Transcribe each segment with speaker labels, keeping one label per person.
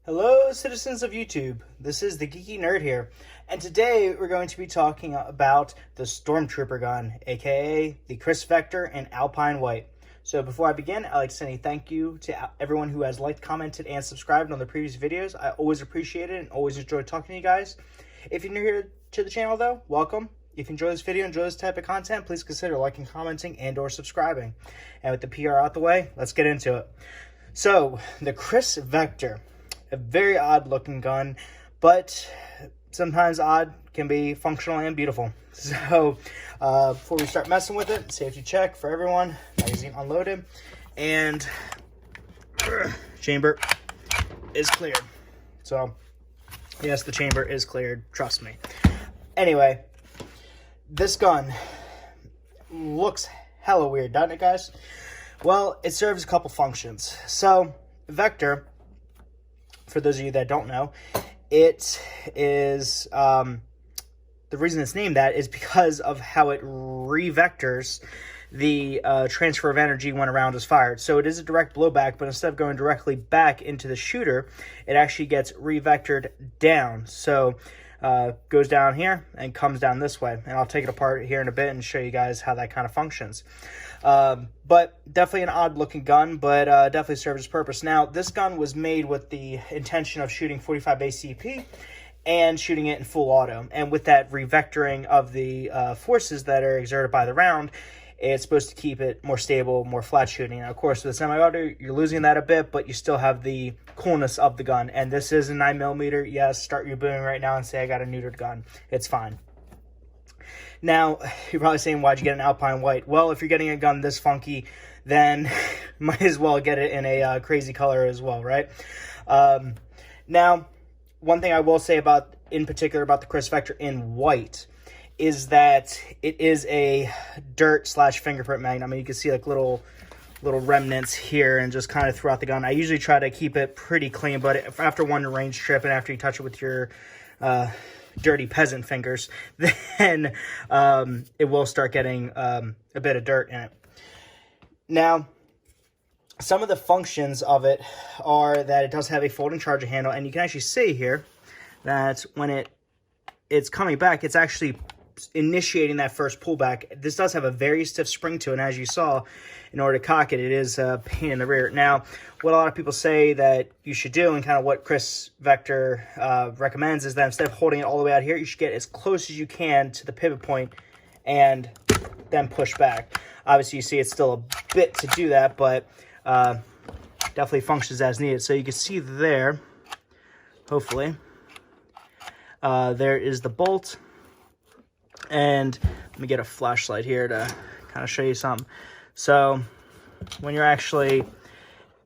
Speaker 1: Hello, citizens of YouTube. This is the Geeky Nerd here, and today we're going to be talking about the Stormtrooper gun, aka the Kriss Vector in Alpine White. So before I begin, I'd like to say thank you to everyone who has liked, commented, and subscribed on the previous videos. I always appreciate it and always enjoy talking to you guys. If you're new here to the channel, though, welcome. If you enjoy this video, enjoy this type of content, please consider liking, commenting, and or subscribing. And with the PR out the way, let's get into it. So, the Kriss Vector. A very odd looking gun, but sometimes odd can be functional and beautiful. So before we start messing with it, safety check for everyone, magazine unloaded, and chamber is cleared. So yes, the chamber is cleared, trust me. Anyway, this gun looks hella weird, doesn't it, guys? Well, it serves a couple functions. So Vector, for those of you that don't know, it is, the reason it's named that is because of how it re-vectors the transfer of energy when a round is fired. So it is a direct blowback, but instead of going directly back into the shooter, it actually gets re-vectored down. So goes down here and comes down this way. And I'll take it apart here in a bit and show you guys how that kind of functions. But definitely an odd looking gun, but definitely serves its purpose. Now, this gun was made with the intention of shooting 45 ACP and shooting it in full auto. And with that revectoring of the forces that are exerted by the round, it's supposed to keep it more stable, more flat shooting. Now, of course, with a semi-auto, you're losing that a bit, but you still have the coolness of the gun. And this is a 9mm. Yes, start your booming right now and say, I got a neutered gun. It's fine. Now, you're probably saying, why'd you get an Alpine White? Well, if you're getting a gun this funky, then might as well get it in a crazy color as well, right? Now, one thing I will say about, in particular, about the Kriss Vector in white is that it is a dirt / fingerprint magnet. I mean, you can see like little remnants here and just kind of throughout the gun. I usually try to keep it pretty clean, but after one range trip and after you touch it with your dirty peasant fingers, then it will start getting a bit of dirt in it. Now, some of the functions of it are that it does have a folding charger handle, and you can actually see here that when it's coming back, it's actually initiating that first pullback. This does have a very stiff spring to it, and as you saw, in order to cock it, it is a pain in the rear. Now, what a lot of people say that you should do, and kind of what Kriss Vector recommends, is that instead of holding it all the way out here, you should get as close as you can to the pivot point and then push back. Obviously, you see it's still a bit to do that, but definitely functions as needed. So you can see there, hopefully, there is the bolt. And let me get a flashlight here to kind of show you something. So when you're actually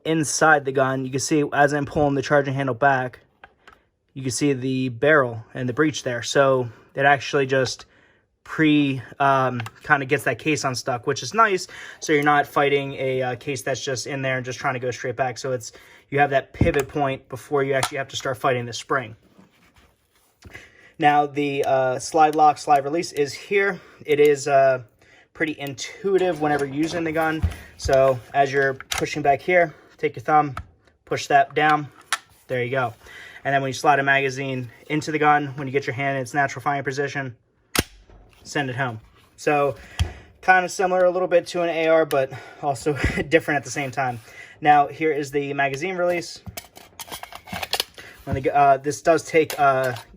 Speaker 1: inside the gun, you can see as I'm pulling the charging handle back, you can see the barrel and the breech there. So it actually just kind of gets that case unstuck, which is nice. So you're not fighting a case that's just in there and just trying to go straight back. So you have that pivot point before you actually have to start fighting the spring. Now, the slide lock, slide release is here. It is pretty intuitive whenever using the gun. So as you're pushing back here, take your thumb, push that down. There you go. And then when you slide a magazine into the gun, when you get your hand in its natural firing position, send it home. So kind of similar a little bit to an AR, but also different at the same time. Now, here is the magazine release. When this does take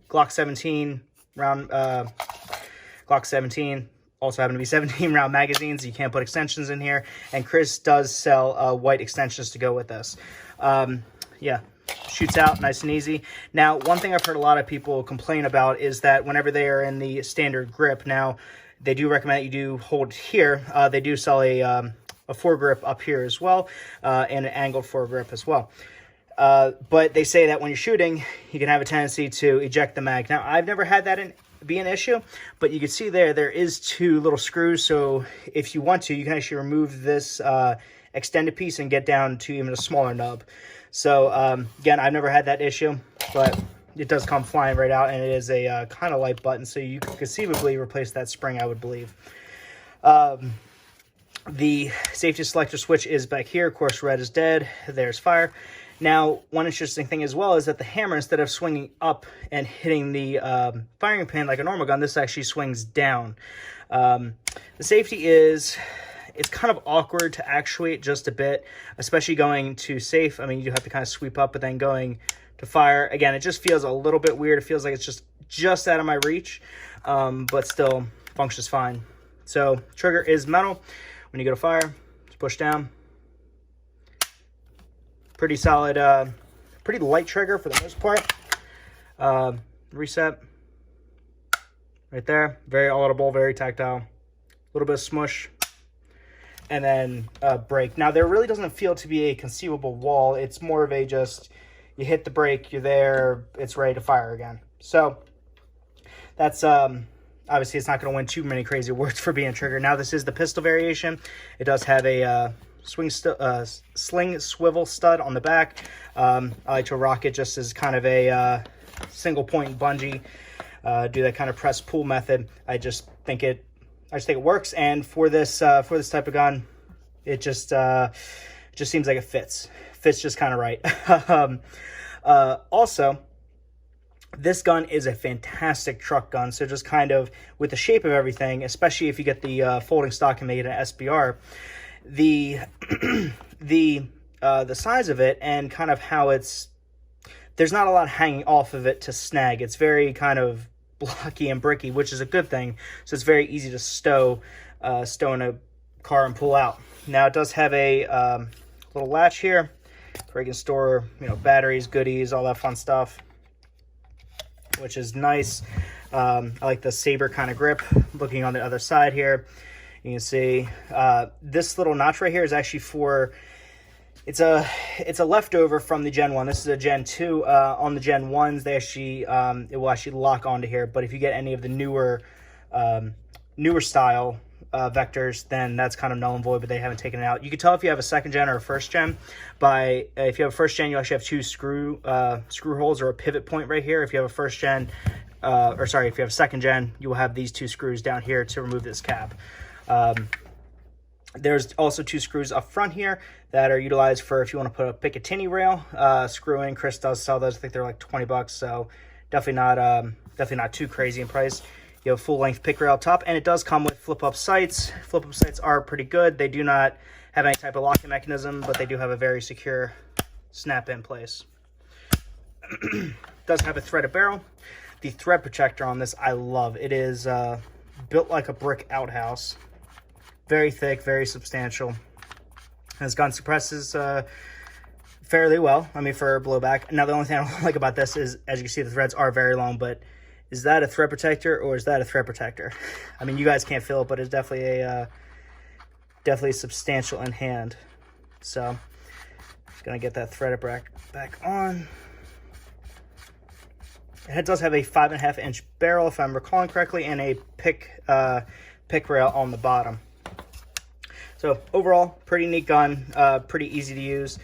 Speaker 1: Glock 17 round, Glock 17 also happen to be 17 round magazines. You can't put extensions in here, and Kriss does sell white extensions to go with this. Yeah, shoots out nice and easy. Now, one thing I've heard a lot of people complain about is that whenever they are in the standard grip, now they do recommend that you do hold here. They do sell a foregrip up here as well, and an angled foregrip as well. But they say that when you're shooting, you can have a tendency to eject the mag. Now, I've never had that be an issue, but you can see there is two little screws. So if you want to, you can actually remove this extended piece and get down to even a smaller nub. So again, I've never had that issue, but it does come flying right out, and it is a kind of light button, so you could conceivably replace that spring, I would believe. The safety selector switch is back here. Of course, red is dead. There's fire. Now, one interesting thing as well is that the hammer, instead of swinging up and hitting the firing pin like a normal gun, this actually swings down. The safety is, it's kind of awkward to actuate just a bit, especially going to safe. I mean, you do have to kind of sweep up, but then going to fire, again, it just feels a little bit weird. It feels like it's just out of my reach, but still functions fine. So trigger is metal. When you go to fire, just push down. Pretty solid, pretty light trigger for the most part. Reset right there. Very audible, very tactile. A little bit of smush. And then brake. Now, there really doesn't feel to be a conceivable wall. It's more of a just, you hit the brake, you're there, it's ready to fire again. So that's, obviously it's not going to win too many crazy awards for being a trigger. Now, this is the pistol variation. It does have a sling swivel stud on the back. I like to rock it just as kind of a single point bungee. Do that kind of press pull method. I just think it works, and for this type of gun, it just seems like it fits just kind of right. Also, this gun is a fantastic truck gun. So just kind of with the shape of everything, especially if you get the folding stock and make it an SBR, the size of it and kind of how there's not a lot hanging off of it to snag. It's very kind of blocky and bricky, which is a good thing. So it's very easy to stow in a car and pull out. Now, it does have a little latch here where you can store, batteries, goodies, all that fun stuff, which is nice. I like the saber kind of grip. Looking on the other side here, you can see this little notch right here is actually for, it's a leftover from the Gen 1. This is a Gen 2. On the Gen 1s, they actually it will actually lock onto here. But if you get any of the newer style vectors, then that's kind of null and void, but they haven't taken it out. You can tell if you have a second gen or a first gen by, if you have a first gen, you actually have two screw holes or a pivot point right here. If you have a first gen, if you have a second gen, you will have these two screws down here to remove this cap. There's also two screws up front here that are utilized for if you want to put a Picatinny rail screw in. Kriss does sell those. I think they're like $20, so definitely not too crazy in price. You have a full-length pick rail top, and it does come with flip-up sights. Flip-up sights are pretty good. They do not have any type of locking mechanism, but they do have a very secure snap-in place. It does have a threaded barrel. The thread protector on this I love. It is built like a brick outhouse. Very thick, very substantial. And this gun suppresses fairly well, for blowback. Now, the only thing I don't like about this is, as you can see, the threads are very long, but is that a thread protector or is that a thread protector? You guys can't feel it, but it's definitely definitely substantial in hand. So, just gonna get that threaded back on. It does have a 5.5-inch barrel, if I'm recalling correctly, and a pick rail on the bottom. So overall, pretty neat gun, pretty easy to use.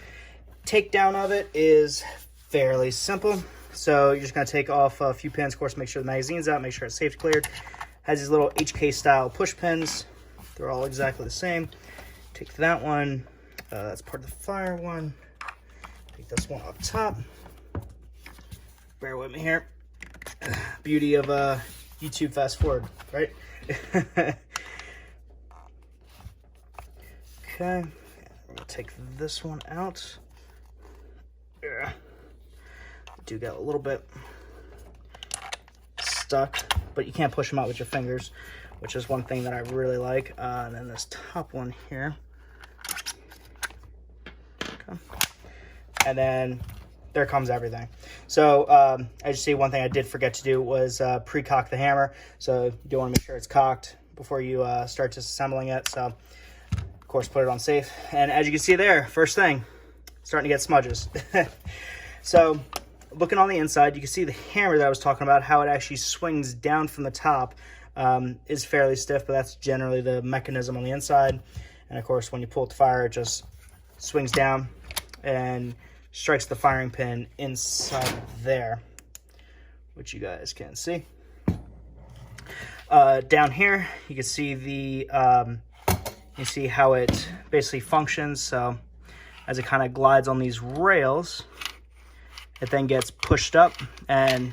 Speaker 1: Takedown of it is fairly simple. So you're just going to take off a few pins, of course, make sure the magazine's out, make sure it's safety cleared. Has these little HK style push pins. They're all exactly the same. Take that one. That's part of the fire one. Take this one up top. Bear with me here. Beauty of YouTube fast forward, right? Okay. We're going to take this one out. Yeah. Do get a little bit stuck, but you can't push them out with your fingers, which is one thing that I really like. And then this top one here. Okay. And then there comes everything. So as you see, one thing I did forget to do was pre-cock the hammer. So you do want to make sure it's cocked before you start disassembling it. So of course, put it on safe. And as you can see there, first thing, starting to get smudges. So looking on the inside, you can see the hammer that I was talking about, how it actually swings down from the top, is fairly stiff, but that's generally the mechanism on the inside. And of course, when you pull it to fire, it just swings down and strikes the firing pin inside there, which you guys can see. Down here, you can see the you see how it basically functions. So as it kind of glides on these rails, it then gets pushed up and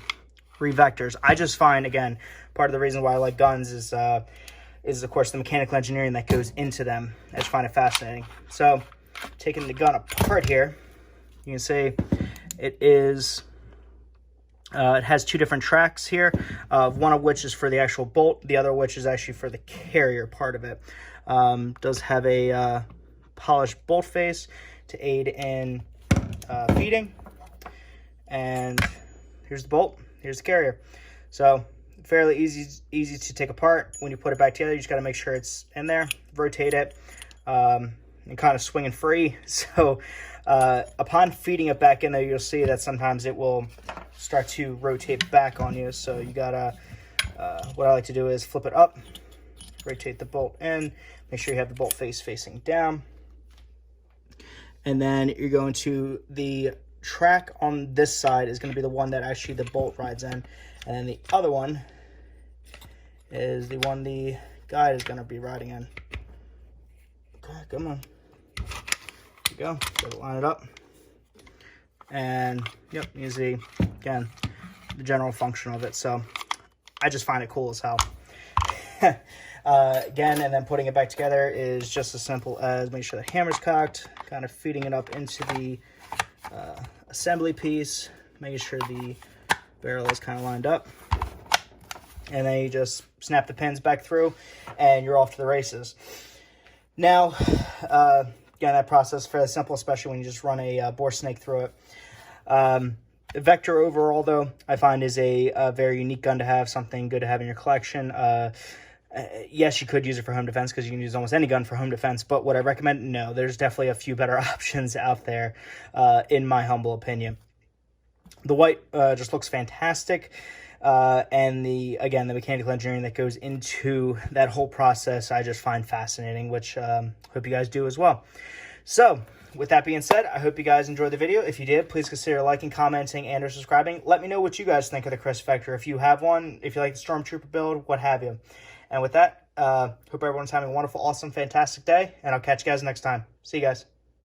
Speaker 1: re-vectors. I just find, again, part of the reason why I like guns is of course the mechanical engineering that goes into them. I just find it fascinating. So taking the gun apart here, you can see it is it has two different tracks here, one of which is for the actual bolt, the other which is actually for the carrier part of it. Does have a polished bolt face to aid in feeding, and here's the bolt, here's the carrier. So fairly easy to take apart. When you put it back together, you just got to make sure it's in there, rotate it, and kind of swinging free. So upon feeding it back in there, you'll see that sometimes it will start to rotate back on you. So you gotta, what I like to do is flip it up, rotate the bolt in, make sure you have the bolt face facing down, and then you're going to, the track on this side is going to be the one that actually the bolt rides in, and then the other one is the one the guide is going to be riding in. Okay, come on. There you go. Gotta line it up. And yep, you see again the general function of it. So I just find it cool as hell. Again, and then putting it back together is just as simple as making sure the hammer's cocked, kind of feeding it up into the assembly piece, making sure the barrel is kind of lined up, and then you just snap the pins back through and you're off to the races. Now, again, that process is fairly simple, especially when you just run a bore snake through it. The Vector overall, though, I find is a very unique gun to have, something good to have in your collection. Yes, you could use it for home defense because you can use almost any gun for home defense, but would I recommend? No, there's definitely a few better options out there, in my humble opinion. The white just looks fantastic, and the mechanical engineering that goes into that whole process I just find fascinating, which hope you guys do as well. So with that being said, I hope you guys enjoyed the video. If you did, please consider liking, commenting, and or subscribing. Let me know what you guys think of the Kriss Vector. If you have one, if you like the Stormtrooper build, what have you. And with that, hope everyone's having a wonderful, awesome, fantastic day, and I'll catch you guys next time. See you guys.